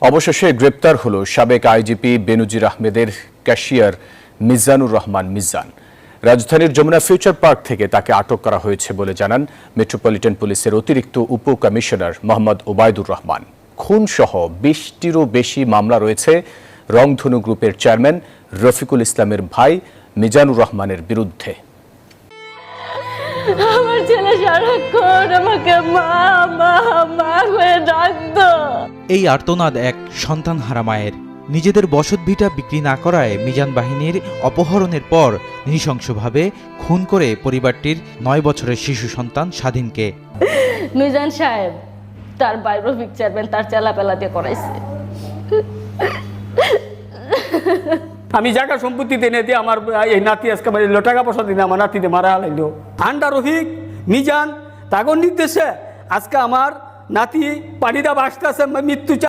অবশেষে গ্রেপ্তার হলো সাবেক আইজিপি বেনজির আহমেদের ক্যাশিয়ার মিজানুর রহমান মিজান। রাজধানীর যমুনা ফিউচার পার্ক থেকে তাকে আটক করা হয়েছে বলে জানান মেট্রোপলিটন পুলিশের অতিরিক্ত উপ কমিশনার মোহাম্মদ ওবায়দুর রহমান। খুনসহ 20টিরও বেশি মামলা রয়েছে রংধনু গ্রুপের চেয়ারম্যান রফিকুল ইসলামের ভাই মিজানুর রহমানের বিরুদ্ধে। আমার ছেলে সারাক্ষণ আমাকে মা মা মা করে ডাকতো। এই আর্তনাদ এক সন্তানহারা মায়ের। নিজেদের বসতভিটা বিক্রি না করায় মিজান বাহিনীর অপহরণের পর নৃশংসভাবে খুন করে পরিবারটির 9 বছরের শিশু সন্তান স্বাধীনকে। মিজান সাহেব তার ভাই রফিক চেয়ারম্যান তার চেলাপেলা দিয়ে করাইছে। আমি জায়গা সম্পত্তি দেনে দিয়ে আমার এই নাতি আজকে টাকা পয়সা দিনে আমার নাতিতে মারা হালাইলো। আন্ডা রফিক মিজান তাগর নির্দেশে আজকে আমার নাতি পানিটা বাঁচতে আছে মৃত্যু